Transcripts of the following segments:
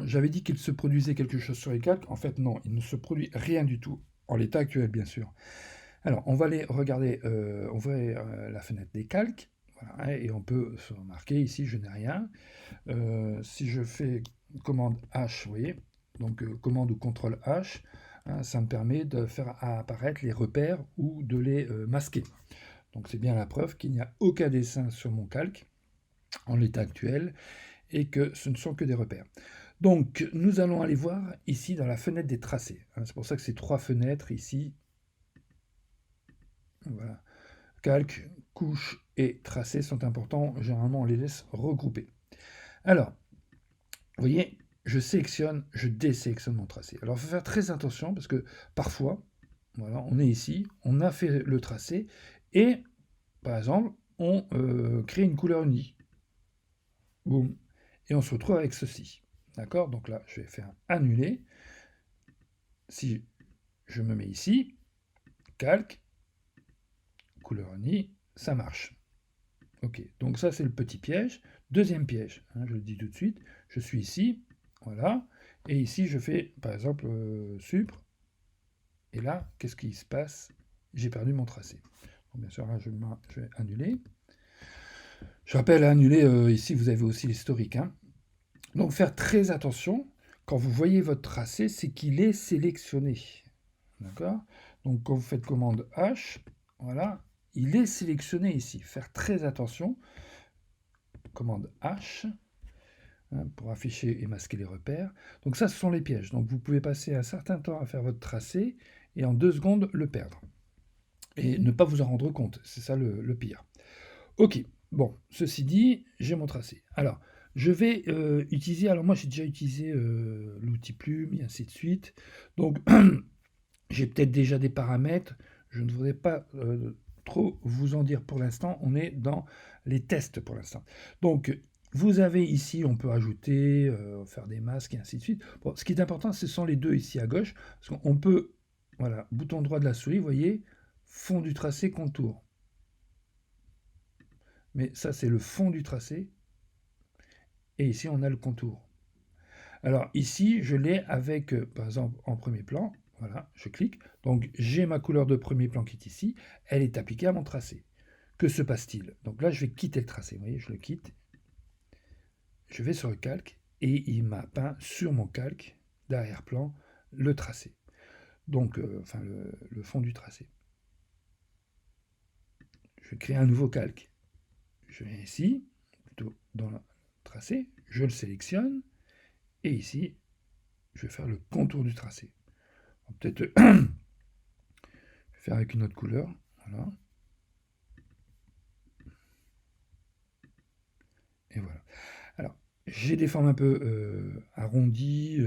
J'avais dit qu'il se produisait quelque chose sur les calques. En fait, non, il ne se produit rien du tout, en l'état actuel, bien sûr. Alors, on va aller regarder, on va la fenêtre des calques, voilà, et on peut se remarquer ici, je n'ai rien. Si je fais commande H, vous voyez, donc commande ou contrôle H, hein, ça me permet de faire apparaître les repères ou de les masquer. Donc c'est bien la preuve qu'il n'y a aucun dessin sur mon calque en l'état actuel et que ce ne sont que des repères. Donc nous allons aller voir ici dans la fenêtre des tracés, hein. C'est pour ça que ces trois fenêtres ici, voilà, calque, couche et tracé sont importants. Généralement on les laisse regrouper. Alors, vous voyez, je sélectionne, je désélectionne mon tracé. Alors il faut faire très attention parce que parfois, voilà, on est ici, on a fait le tracé et par exemple on crée une couleur unie. Boum. Et on se retrouve avec ceci. D'accord? Donc là, je vais faire annuler. Si je me mets ici, calque, couleur unie, ça marche. Ok, donc ça c'est le petit piège. Deuxième piège, hein, je le dis tout de suite, je suis ici, voilà, et ici je fais par exemple supr, et là, qu'est-ce qui se passe? J'ai perdu mon tracé. Donc, bien sûr, là je vais annuler. Je rappelle, annuler, ici vous avez aussi l'historique, hein. Donc faire très attention, quand vous voyez votre tracé, c'est qu'il est sélectionné. D'accord? Donc quand vous faites commande H, voilà, il est sélectionné ici. Faire très attention. Commande H, hein, pour afficher et masquer les repères. Donc ça, ce sont les pièges. Donc vous pouvez passer un certain temps à faire votre tracé et en 2 secondes le perdre. Et ne pas vous en rendre compte. C'est ça le pire. Ok, bon, ceci dit, j'ai mon tracé. Alors, je vais utiliser, alors moi j'ai déjà utilisé l'outil plume et ainsi de suite. Donc, j'ai peut-être déjà des paramètres. Je ne voudrais pas trop vous en dire pour l'instant. On est dans les tests pour l'instant. Donc, vous avez ici, on peut ajouter, faire des masques et ainsi de suite. Bon, ce qui est important, ce sont les deux ici à gauche. Parce qu'on peut, voilà, bouton droit de la souris, vous voyez, fond du tracé, contour. Mais ça, c'est le fond du tracé. Et ici, on a le contour. Alors ici, je l'ai avec, par exemple, en premier plan. Voilà, je clique. Donc j'ai ma couleur de premier plan qui est ici. Elle est appliquée à mon tracé. Que se passe-t-il? Donc là, je vais quitter le tracé. Vous voyez, je le quitte. Je vais sur le calque et il m'a peint sur mon calque, d'arrière-plan, le tracé. Donc, enfin, le fond du tracé. Je vais créer un nouveau calque. Je viens ici, plutôt dans le tracé, je le sélectionne. Et ici, je vais faire le contour du tracé. Peut-être faire avec une autre couleur. Voilà. Et voilà. Alors, j'ai des formes un peu arrondies,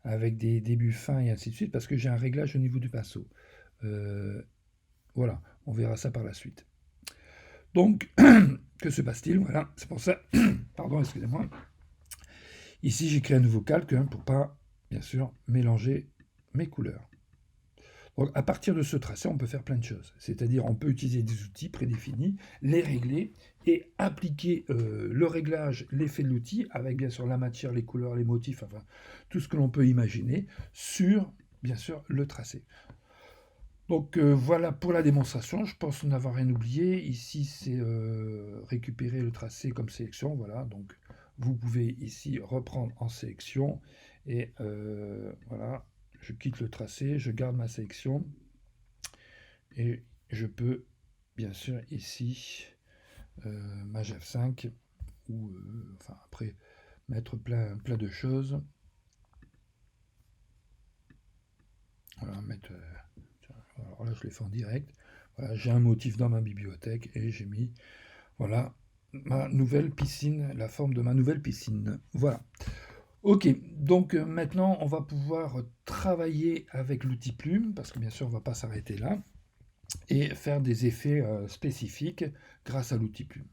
avec des débuts fins et ainsi de suite, parce que j'ai un réglage au niveau du pinceau. Voilà, on verra ça par la suite. Donc, que se passe-t-il? Voilà, c'est pour ça. Pardon, excusez-moi. Ici, j'ai créé un nouveau calque hein, pour pas, bien sûr, mélanger mes couleurs. Donc, à partir de ce tracé, on peut faire plein de choses. C'est-à-dire, on peut utiliser des outils prédéfinis, les régler et appliquer le réglage, l'effet de l'outil, avec bien sûr la matière, les couleurs, les motifs, enfin tout ce que l'on peut imaginer, sur, bien sûr, le tracé. Donc voilà pour la démonstration, je pense n'avoir rien oublié. Ici, c'est récupérer le tracé comme sélection, voilà. Donc vous pouvez ici reprendre en sélection et voilà. Je quitte le tracé, je garde ma sélection et je peux bien sûr ici Maj F5 ou enfin après mettre plein de choses. Voilà, mettre alors là je l'ai fait en direct. Voilà, j'ai un motif dans ma bibliothèque et j'ai mis voilà ma nouvelle piscine, la forme de ma nouvelle piscine. Voilà. Ok, donc maintenant on va pouvoir travailler avec l'outil plume, parce que bien sûr on ne va pas s'arrêter là, et faire des effets spécifiques grâce à l'outil plume.